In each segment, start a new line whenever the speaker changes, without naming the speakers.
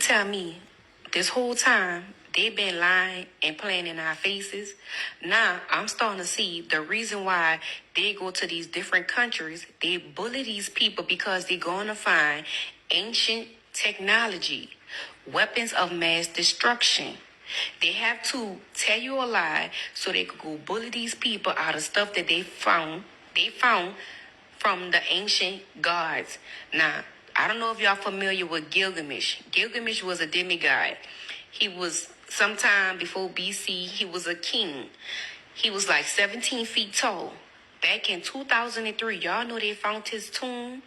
to tell me this whole time they've been lying and playing in our faces. Now I'm starting to see the reason why they go to these different countries. They bully these people because they're going to find ancient technology, weapons of mass destruction. They have to tell you a lie so they could go bully these people out of stuff that they found. They found from the ancient gods. Now, I don't know if y'all familiar with Gilgamesh. Gilgamesh was a demigod. He was sometime before BC, he was a king. He was like 17 feet tall. Back in 2003, y'all know they found his tomb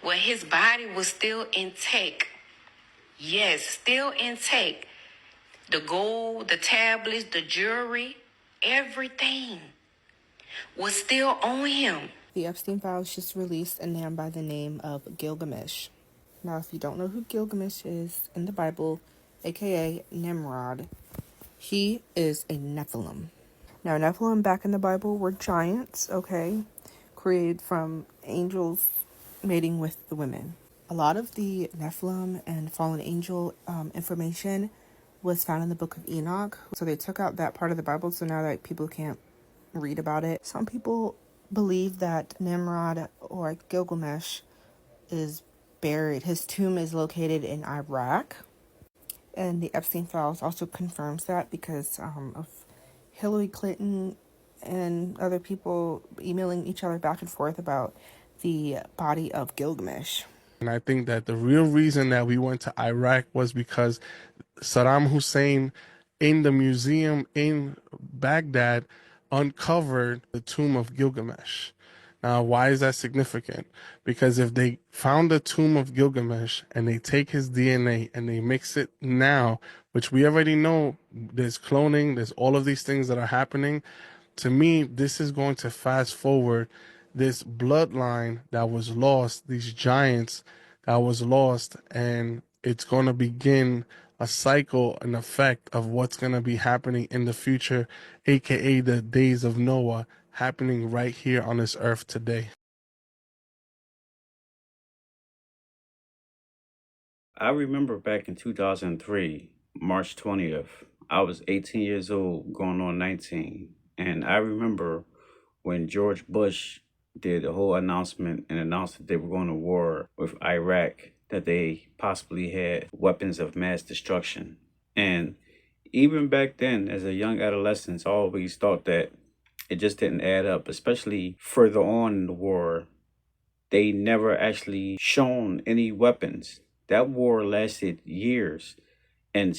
where his body was still intact. Yes, still intact. The gold, the tablets, the jewelry, everything was still on him.
The Epstein files just released a man by the name of Gilgamesh. Now, if you don't know who Gilgamesh is in the Bible, aka Nimrod, he is a Nephilim. Now, Nephilim back in the Bible were giants, okay, created from angels mating with the women. A lot of the Nephilim and fallen angel information was found in the book of Enoch. So they took out that part of the Bible, so now that people can't read about it. Some people believe that Nimrod or Gilgamesh is buried. His tomb is located in Iraq. And the Epstein files also confirms that because of Hillary Clinton and other people emailing each other back and forth about the body of Gilgamesh.
And I think that the real reason that we went to Iraq was because Saddam Hussein in the museum in Baghdad uncovered the tomb of Gilgamesh. Now, why is that significant? Because if they found the tomb of Gilgamesh and they take his DNA and they mix it now, which we already know there's cloning, there's all of these things that are happening, to me, this is going to fast forward this bloodline that was lost, these giants that was lost, and it's going to begin a cycle, an effect of what's going to be happening in the future, aka the days of Noah, happening right here on this earth today.
I remember back in 2003, March 20th, I was 18 years old, going on 19. And I remember when George Bush did a whole announcement and announced that they were going to war with Iraq, that they possibly had weapons of mass destruction. And even back then, as a young adolescent, I always thought that it just didn't add up, especially further on in the war. They never actually shown any weapons. That war lasted years, and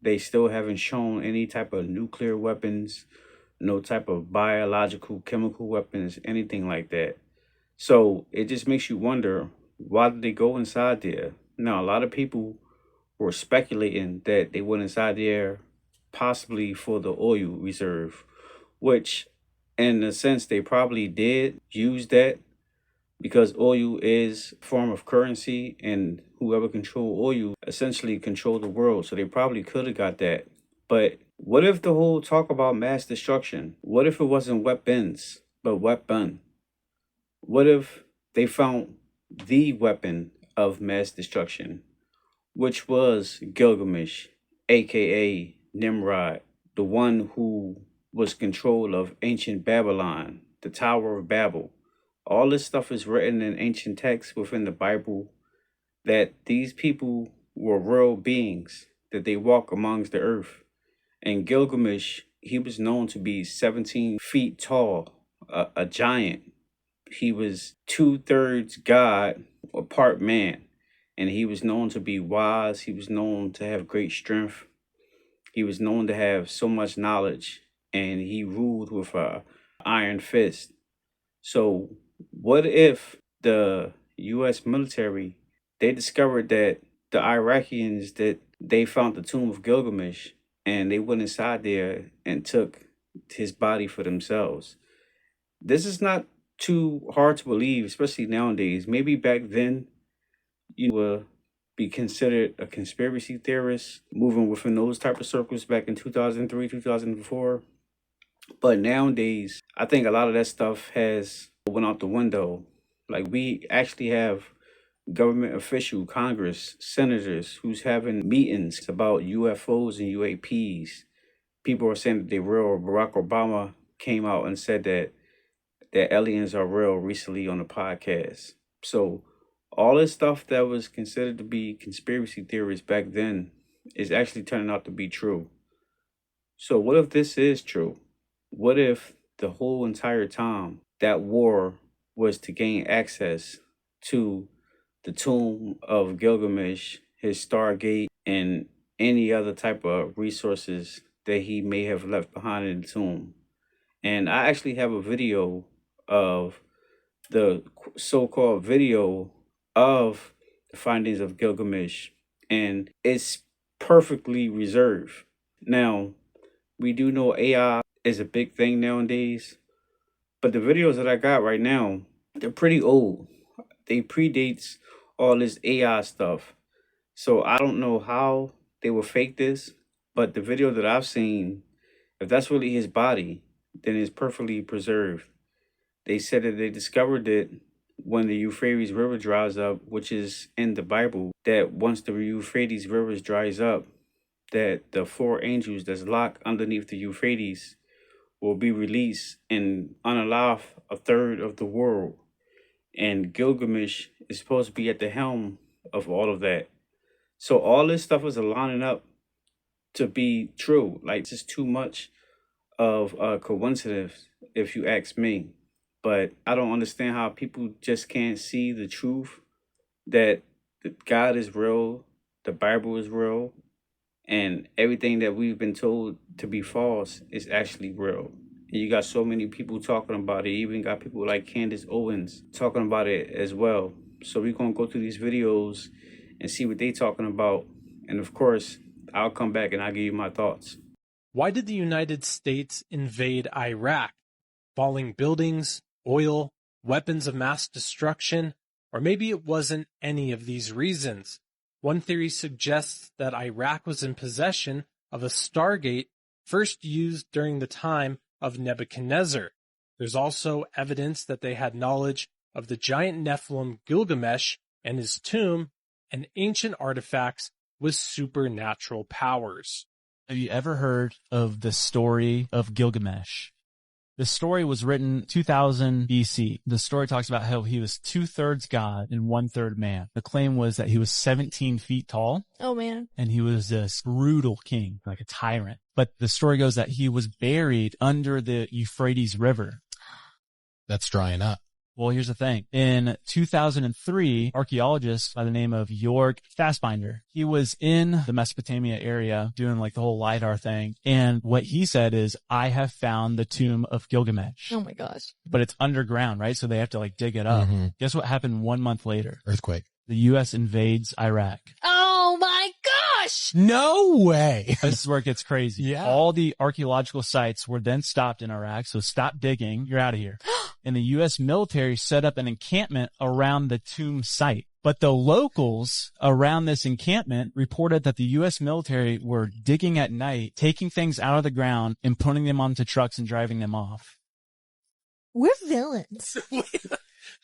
they still haven't shown any type of nuclear weapons, no type of biological, chemical weapons, anything like that. So it just makes you wonder, why did they go inside there? Now, a lot of people were speculating that they went inside there possibly for the oil reserve, which in a sense they probably did use that because oil is a form of currency and whoever control oil essentially control the world. So they probably could have got that. But what if the whole talk about mass destruction, what if it wasn't weapons, but weapon? What if they found the weapon of mass destruction, which was Gilgamesh, aka Nimrod, the one who was control of ancient Babylon, the Tower of Babel. All this stuff is written in ancient texts within the Bible that these people were real beings, that they walk amongst the earth. And Gilgamesh, he was known to be 17 feet tall, a giant. He was 2/3 God, a part man. And he was known to be wise. He was known to have great strength. He was known to have so much knowledge. And he ruled with a iron fist. So what if the U.S. military, they discovered that the Iraqis, that they found the tomb of Gilgamesh and they went inside there and took his body for themselves? This is not too hard to believe, especially nowadays. Maybe back then you would be considered a conspiracy theorist moving within those type of circles back in 2003, 2004. But nowadays, I think a lot of that stuff has went out the window. Like, we actually have government official, Congress, senators who's having meetings about UFOs and UAPs. People are saying that they're real. Barack Obama came out and said that aliens are real recently on a podcast. So all this stuff that was considered to be conspiracy theories back then is actually turning out to be true. So what if this is true? What if the whole entire time that war was to gain access to the tomb of Gilgamesh, his Stargate, and any other type of resources that he may have left behind in the tomb? And I actually have a video of the so-called video of the findings of Gilgamesh, and it's perfectly reserved. Now, we do know AI is a big thing nowadays, but the videos that I got right now, they're pretty old. They predates all this AI stuff. So I don't know how they will fake this, but the video that I've seen, if that's really his body, then it's perfectly preserved. They said that they discovered it when the Euphrates River dries up, which is in the Bible, that once the Euphrates River dries up, that the four angels that's locked underneath the Euphrates will be released and unalive a third of the world. And Gilgamesh is supposed to be at the helm of all of that. So all this stuff is lining up to be true. Like, it's just too much of a coincidence, if you ask me. But I don't understand how people just can't see the truth that God is real, the Bible is real, and everything that we've been told to be false is actually real. And you got so many people talking about it. You even got people like Candace Owens talking about it as well. So we're going to go through these videos and see what they're talking about. And of course, I'll come back and I'll give you my thoughts.
Why did the United States invade Iraq? Falling buildings, oil, weapons of mass destruction, or maybe it wasn't any of these reasons. One theory suggests that Iraq was in possession of a Stargate first used during the time of Nebuchadnezzar. There's also evidence that they had knowledge of the giant Nephilim Gilgamesh and his tomb and ancient artifacts with supernatural powers.
Have you ever heard of the story of Gilgamesh? The story was written 2000 BC. The story talks about how he was 2/3 God and 1/3 man. The claim was that he was 17 feet tall.
Oh, man.
And he was this brutal king, like a tyrant. But the story goes that he was buried under the Euphrates River.
That's drying up.
Well, here's the thing. In 2003, archaeologist by the name of Jörg Fassbinder, he was in the Mesopotamia area doing like the whole LiDAR thing. And what he said is, I have found the tomb of Gilgamesh.
Oh my gosh.
But it's underground, right? So they have to like dig it up.
Mm-hmm.
Guess what happened 1 month later?
Earthquake.
The U.S. invades Iraq.
Oh my gosh.
No way.
This is where it gets crazy.
Yeah.
All the archaeological sites were then stopped in Iraq. So stop digging. You're out of here. And the U.S. military set up an encampment around the tomb site. But the locals around this encampment reported that the U.S. military were digging at night, taking things out of the ground and putting them onto trucks and driving them off.
We're villains.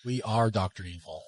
We are Dr. Evil.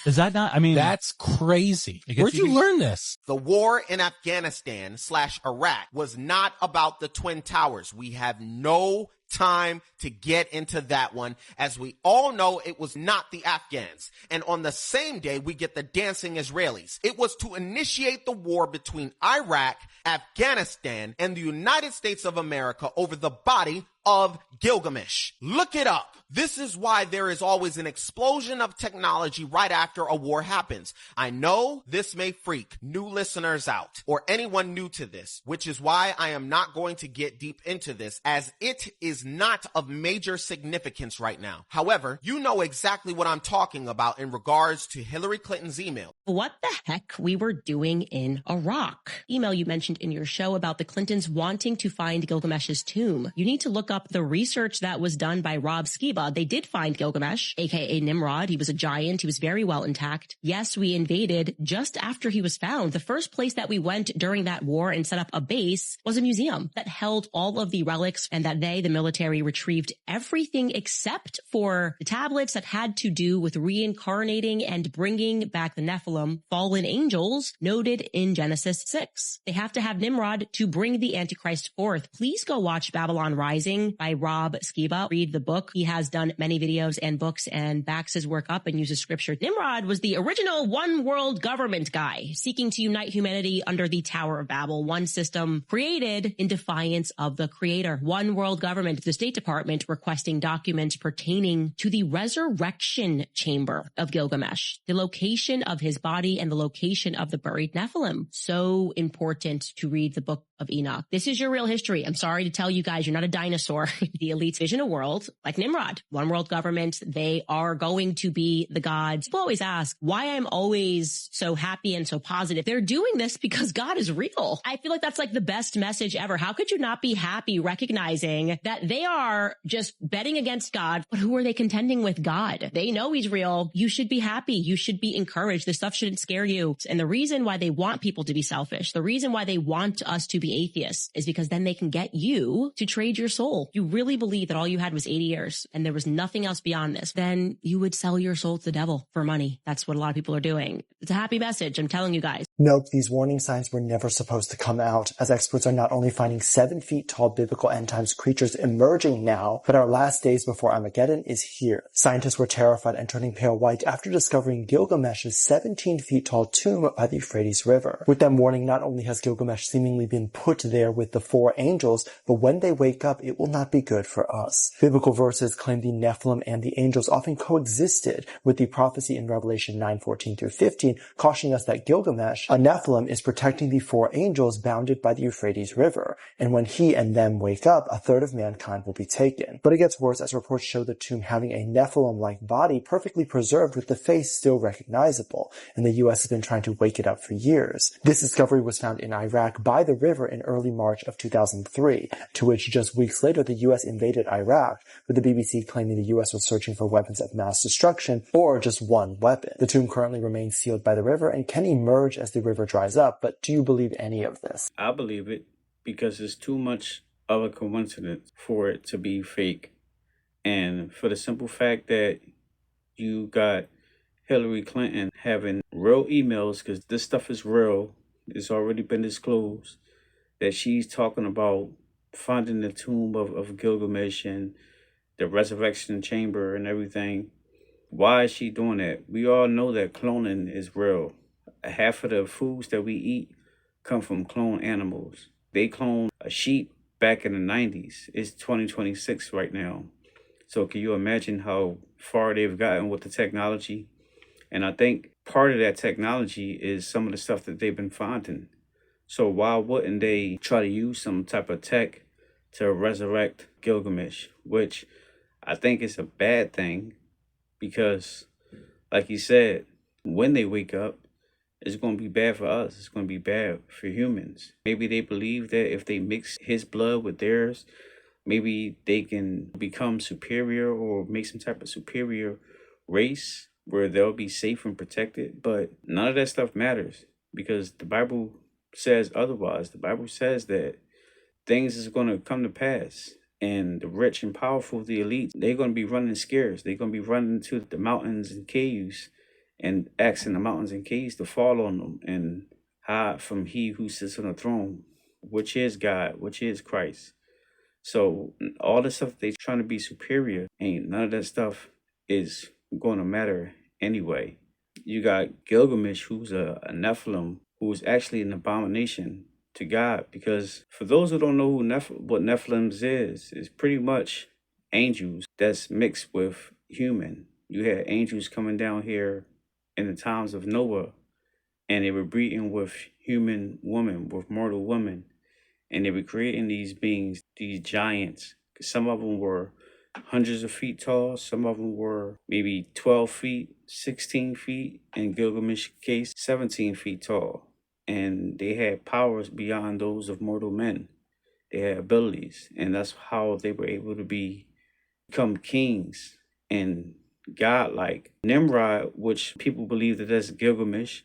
Is that not, I mean,
That's crazy. Where'd you learn this?
The war in Afghanistan/Iraq was not about the Twin Towers. We have no time to get into that one. As we all know, it was not the Afghans. And on the same day, we get the dancing Israelis. It was to initiate the war between Iraq, Afghanistan, and the United States of America over the body of Gilgamesh. Look it up. This is why there is always an explosion of technology right after a war happens. I know this may freak new listeners out or anyone new to this, which is why I am not going to get deep into this, as it is not of major significance right now. However, you know exactly what I'm talking about in regards to Hillary Clinton's email.
What the heck we were doing in Iraq. Email you mentioned in your show about the Clintons wanting to find Gilgamesh's tomb. You need to look look up the research that was done by Rob Skiba, they did find Gilgamesh, aka Nimrod. He was a giant. He was very well intact. Yes, we invaded just after he was found. The first place that we went during that war and set up a base was a museum that held all of the relics, and that they, the military, retrieved everything except for the tablets that had to do with reincarnating and bringing back the Nephilim, fallen angels, noted in Genesis 6. They have to have Nimrod to bring the Antichrist forth. Please go watch Babylon Rising by Rob Skiba. Read the book. He has done many videos and books and backs his work up and uses scripture. Nimrod was the original one world government guy seeking to unite humanity under the Tower of Babel, one system created in defiance of the creator. One world government, the State Department requesting documents pertaining to the resurrection chamber of Gilgamesh, the location of his body and the location of the buried Nephilim. So important to read the book of Enoch. This is your real history. I'm sorry to tell you guys, you're not a dinosaur. The elites vision a world like Nimrod, one world government. They are going to be the gods. People always ask why I'm always so happy and so positive. They're doing this because God is real. I feel like that's like the best message ever. How could you not be happy recognizing that they are just betting against God? But who are they contending with? God. They know he's real. You should be happy. You should be encouraged. This stuff shouldn't scare you. And the reason why they want people to be selfish, the reason why they want us to be atheists is because then they can get you to trade your soul. You really believe that all you had was 80 years and there was nothing else beyond this, then you would sell your soul to the devil for money. That's what a lot of people are doing. It's a happy message. I'm telling you guys.
Nope, these warning signs were never supposed to come out, as experts are not only finding 7 feet tall biblical end times creatures emerging now, but our last days before Armageddon is here. Scientists were terrified and turning pale white after discovering Gilgamesh's 17 feet tall tomb by the Euphrates River. With them warning, not only has Gilgamesh seemingly been put there with the 4 angels, but when they wake up, it will not be good for us. Biblical verses claim the Nephilim and the angels often coexisted, with the prophecy in Revelation 9:14 through 15 cautioning us that Gilgamesh, a Nephilim, is protecting the 4 angels bounded by the Euphrates River, and when he and them wake up, a third of mankind will be taken. But it gets worse, as reports show the tomb having a Nephilim-like body perfectly preserved with the face still recognizable, and the US has been trying to wake it up for years. This discovery was found in Iraq by the river in early March of 2003, to which just weeks later the US invaded Iraq, with the BBC claiming the US was searching for weapons of mass destruction, or just one weapon. The tomb currently remains sealed by the river and can emerge as the river dries up, but do you believe any of this?
I believe it because it's too much of a coincidence for it to be fake. And for the simple fact that you got Hillary Clinton having real emails, because this stuff is real, it's already been disclosed, that she's talking about finding the tomb of Gilgamesh and the resurrection chamber and everything. Why is she doing that? We all know that cloning is real. Half of the foods that we eat come from cloned animals. They cloned a sheep back in the 90s. It's 2026 right now. So can you imagine how far they've gotten with the technology? And I think part of that technology is some of the stuff that they've been finding. So why wouldn't they try to use some type of tech to resurrect Gilgamesh? Which I think is a bad thing because, like you said, when they wake up, it's going to be bad for us. It's going to be bad for humans. Maybe they believe that if they mix his blood with theirs, maybe they can become superior or make some type of superior race where they'll be safe and protected. But none of that stuff matters because the Bible says otherwise. The Bible says that things is going to come to pass. And the rich and powerful, the elite, they're going to be running scarce. They're going to be running to the mountains and caves and asking the mountains and caves to fall on them and hide from he who sits on the throne, which is God, which is Christ. So all the stuff they're trying to be superior, ain't none of that stuff is going to matter anyway. You got Gilgamesh, who's a Nephilim, who's actually an abomination to God, because for those who don't know what Nephilims is pretty much angels that's mixed with human. You had angels coming down here in the times of Noah, and they were breeding with human women, with mortal women, and they were creating these beings, these giants. Some of them were hundreds of feet tall, some of them were maybe 12 feet, 16 feet, in Gilgamesh's case, 17 feet tall. And they had powers beyond those of mortal men. They had abilities, and that's how they were able to become kings and godlike. Nimrod, which people believe that that's Gilgamesh,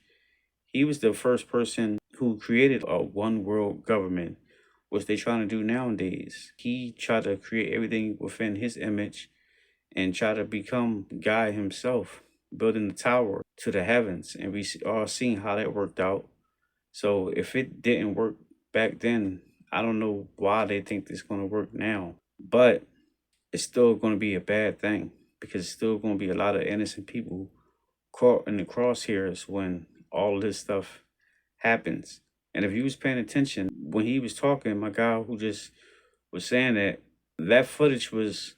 he was the first person who created a one world government, which they're trying to do nowadays. He tried to create everything within his image and try to become God himself, building the tower to the heavens. And we all seen how that worked out. So if it didn't work back then, I don't know why they think it's going to work now. But it's still going to be a bad thing, because it's still going to be a lot of innocent people caught in the crosshairs when all this stuff happens. And if you was paying attention when he was talking, my guy who just was saying that footage was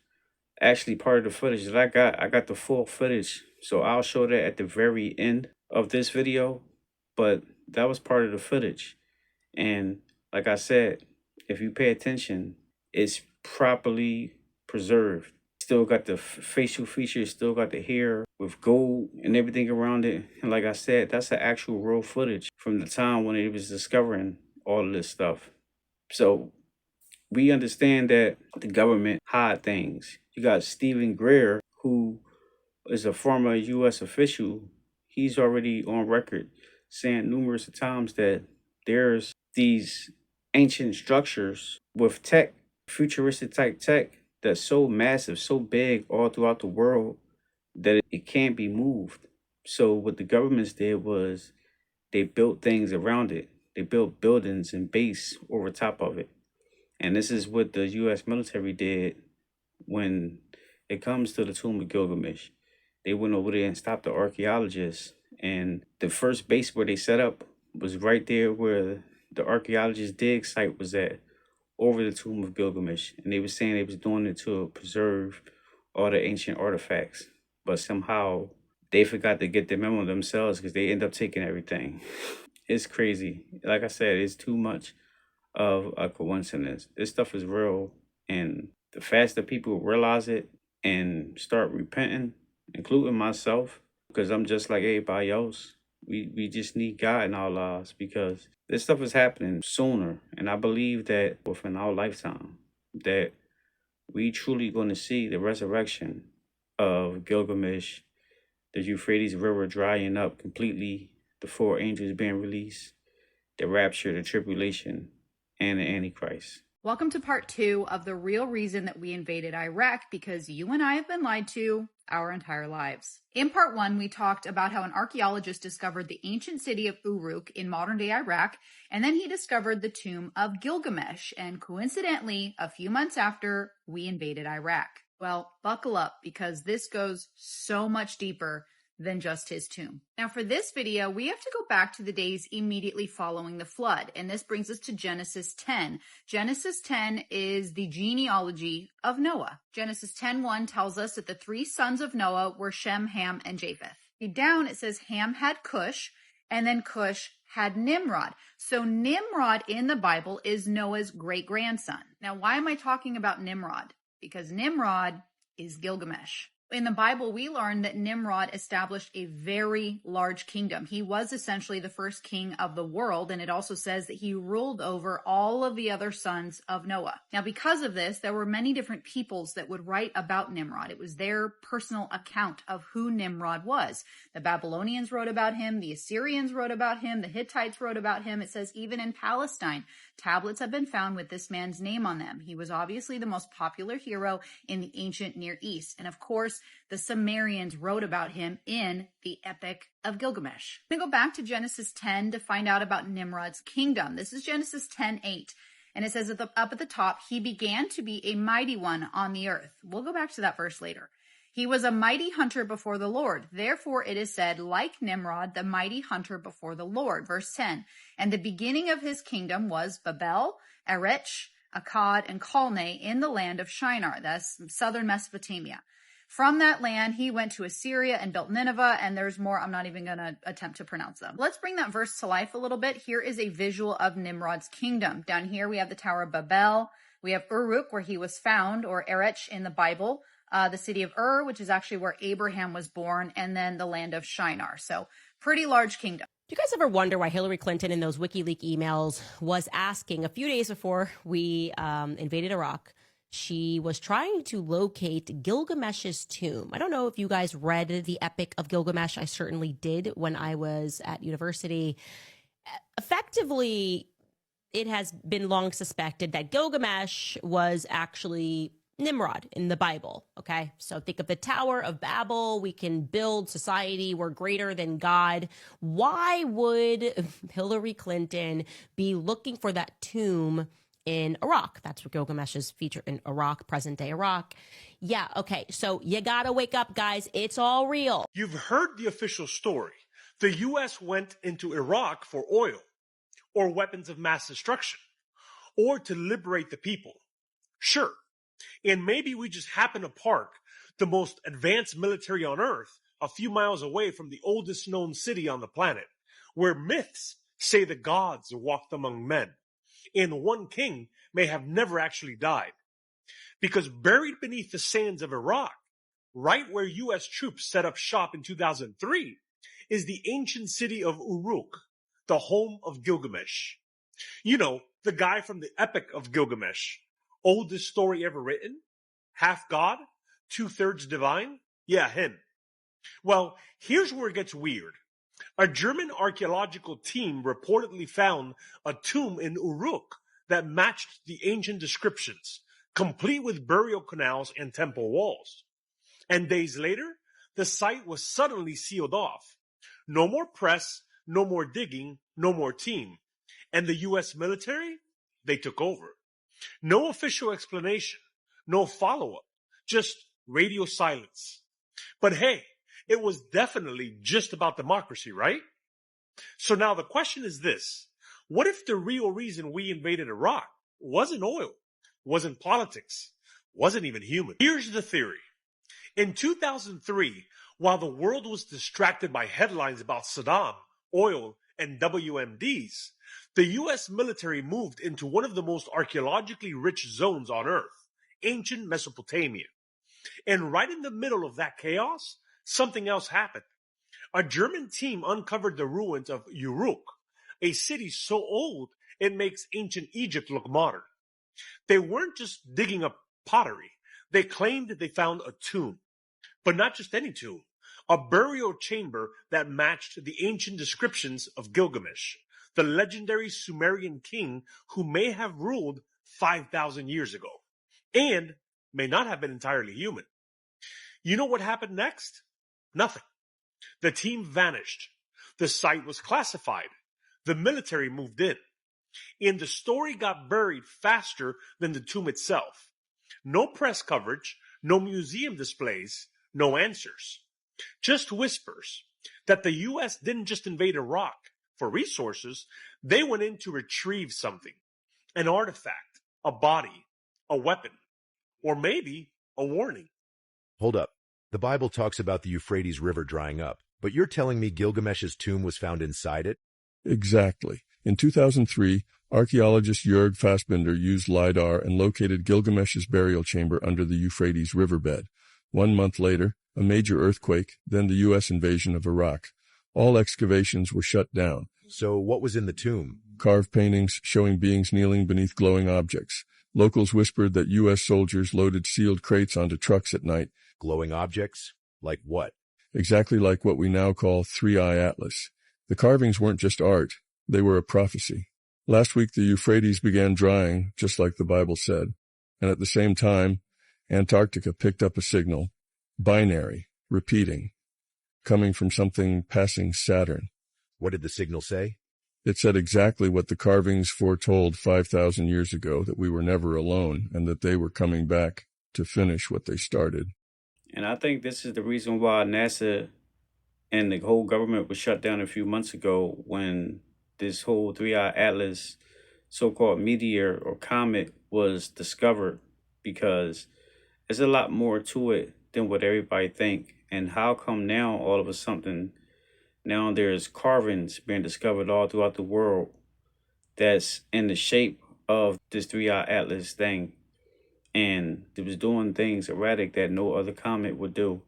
actually part of the footage that I got the full footage, so I'll show that at the very end of this video. But that was part of the footage, and like I said, if you pay attention, it's properly preserved. Still got the facial features, still got the hair with gold and everything around it. And like I said, that's the actual real footage from the time when it was discovering all of this stuff. So we understand that the government hide things. You got Stephen Greer, who is a former U.S. official. He's already on record saying numerous times that there's these ancient structures with tech, futuristic type tech, that's so massive, so big all throughout the world that it can't be moved. So what the governments did was they built things around it. They built buildings and base over top of it. And this is what the U.S. military did when it comes to the tomb of Gilgamesh. They went over there and stopped the archaeologists. And the first base where they set up was right there where the archaeologist dig site was at, over the tomb of Gilgamesh. And they were saying they was doing it to preserve all the ancient artifacts. But somehow they forgot to get the memo themselves, because they end up taking everything. It's crazy. Like I said, it's too much of a coincidence. This stuff is real, and the faster people realize it and start repenting, including myself, because I'm just like everybody else. We just need God in our lives, because this stuff is happening sooner, and I believe that within our lifetime that we truly going to see the resurrection of Gilgamesh, the Euphrates River drying up completely, the four angels being released, the rapture, the tribulation, and the Antichrist.
Welcome to part 2 of the real reason that we invaded Iraq, because you and I have been lied to our entire lives. In part 1, we talked about how an archaeologist discovered the ancient city of Uruk in modern-day Iraq, and then he discovered the tomb of Gilgamesh, and coincidentally, a few months after, we invaded Iraq. Well, buckle up, because this goes so much deeper than just his tomb. Now for this video, we have to go back to the days immediately following the flood, and this brings us to Genesis 10. Genesis 10 is the genealogy of Noah. Genesis 10:1 tells us that the 3 sons of Noah were Shem, Ham, and Japheth. Down it says Ham had Cush, and then Cush had Nimrod. So Nimrod in the Bible is Noah's great-grandson. Now why am I talking about Nimrod? Because Nimrod is Gilgamesh. In the Bible, we learn that Nimrod established a very large kingdom. He was essentially the first king of the world, and it also says that he ruled over all of the other sons of Noah. Now, because of this, there were many different peoples that would write about Nimrod. It was their personal account of who Nimrod was. The Babylonians wrote about him, the Assyrians wrote about him, the Hittites wrote about him. It says even in Palestine, tablets have been found with this man's name on them. He was obviously the most popular hero in the ancient Near East. And of course, the Sumerians wrote about him in the Epic of Gilgamesh. I'm going to go back to Genesis 10 to find out about Nimrod's kingdom. This is Genesis 10:8. And it says up at the top, he began to be a mighty one on the earth. We'll go back to that verse later. He was a mighty hunter before the Lord. Therefore it is said, like Nimrod, the mighty hunter before the Lord. Verse 10. And the beginning of his kingdom was Babel, Erech, Akkad, and Calneh in the land of Shinar. That's southern Mesopotamia. From that land, he went to Assyria and built Nineveh, and there's more. I'm not even going to attempt to pronounce them. Let's bring that verse to life a little bit. Here is a visual of Nimrod's kingdom. Down here, we have the Tower of Babel. We have Uruk, where he was found, or Erech in the Bible. The city of Ur, which is actually where Abraham was born, and then the land of Shinar. So pretty large kingdom.
Do you guys ever wonder why Hillary Clinton in those WikiLeaks emails was asking a few days before we invaded Iraq? She was trying to locate Gilgamesh's tomb. I don't know if you guys read the Epic of Gilgamesh. I certainly did when I was at university. Effectively, it has been long suspected that Gilgamesh was actually Nimrod in the Bible. Okay, so think of the Tower of Babel. We can build society. We're greater than God. Why would Hillary Clinton be looking for that tomb in Iraq? That's where Gilgamesh is featured, in Iraq, present day Iraq. Yeah, okay, so you gotta wake up, guys. It's all real.
You've heard the official story. The U.S. went into Iraq for oil or weapons of mass destruction or to liberate the people. Sure. And maybe we just happen to park the most advanced military on Earth a few miles away from the oldest known city on the planet, where myths say the gods walked among men, and one king may have never actually died. Because buried beneath the sands of Iraq, right where U.S. troops set up shop in 2003, is the ancient city of Uruk, the home of Gilgamesh. You know, the guy from the Epic of Gilgamesh. Oldest story ever written? Half God? 2/3 divine? Yeah, him. Well, here's where it gets weird. A German archaeological team reportedly found a tomb in Uruk that matched the ancient descriptions, complete with burial canals and temple walls. And days later, the site was suddenly sealed off. No more press, no more digging, no more team. And the U.S. military? They took over. No official explanation, no follow-up, just radio silence. But hey, it was definitely just about democracy, right? So now the question is this. What if the real reason we invaded Iraq wasn't oil, wasn't politics, wasn't even human? Here's the theory. In 2003, while the world was distracted by headlines about Saddam, oil, and WMDs, the U.S. military moved into one of the most archaeologically rich zones on Earth, ancient Mesopotamia. And right in the middle of that chaos, something else happened. A German team uncovered the ruins of Uruk, a city so old it makes ancient Egypt look modern. They weren't just digging up pottery. They claimed they found a tomb. But not just any tomb. A burial chamber that matched the ancient descriptions of Gilgamesh, the legendary Sumerian king who may have ruled 5,000 years ago, and may not have been entirely human. You know what happened next? Nothing. The team vanished. The site was classified. The military moved in. And the story got buried faster than the tomb itself. No press coverage, no museum displays, no answers. Just whispers that the U.S. didn't just invade Iraq for resources, they went in to retrieve something. An artifact, a body, a weapon, or maybe a warning.
Hold up. The Bible talks about the Euphrates River drying up, but you're telling me Gilgamesh's tomb was found inside it?
Exactly. In 2003, archaeologist Jörg Fassbinder used LiDAR and located Gilgamesh's burial chamber under the Euphrates riverbed. 1 month later, a major earthquake, then the U.S. invasion of Iraq. All excavations were shut down.
So what was in the tomb?
Carved paintings showing beings kneeling beneath glowing objects. Locals whispered that U.S. soldiers loaded sealed crates onto trucks at night.
Glowing objects? Like what?
Exactly like what we now call Three-Eye Atlas. The carvings weren't just art, they were a prophecy. Last week the Euphrates began drying, just like the Bible said. And at the same time, Antarctica picked up a signal. Binary, repeating, coming from something passing Saturn.
What did the signal say?
It said exactly what the carvings foretold 5,000 years ago, that we were never alone and that they were coming back to finish what they started.
And I think this is the reason why NASA and the whole government was shut down a few months ago when this whole Three-Eye Atlas so-called meteor or comet was discovered, because there's a lot more to it than what everybody think. And how come now all of a sudden now there's carvings being discovered all throughout the world that's in the shape of this Three-Eye Atlas thing, and it was doing things erratic that no other comet would do,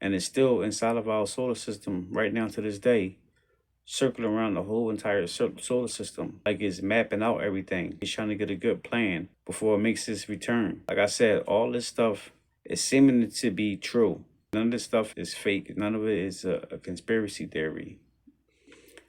and it's still inside of our solar system right now to this day. circling around the whole entire solar system. Like it's mapping out everything. He's trying to get a good plan before it makes its return. Like I said, all this stuff is seeming to be true. None of this stuff is fake. None of it is a conspiracy theory.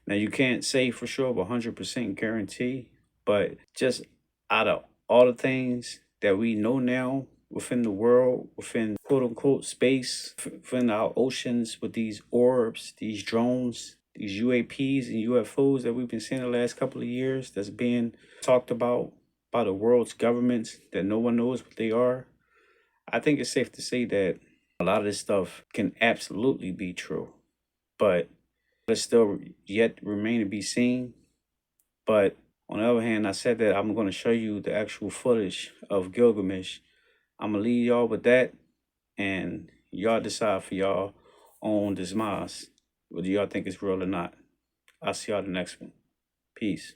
Now, you can't say for sure of 100% guarantee, but just out of all the things that we know now within the world, within quote unquote space, within our oceans with these orbs, these drones, these UAPs and UFOs that we've been seeing the last couple of years that's being talked about by the world's governments that no one knows what they are, I think it's safe to say that a lot of this stuff can absolutely be true. But it's still yet remain to be seen. But on the other hand, I said that I'm going to show you the actual footage of Gilgamesh. I'm going to leave y'all with that, and y'all decide for y'all own demise, whether y'all think it's real or not. I'll see y'all the next one. Peace.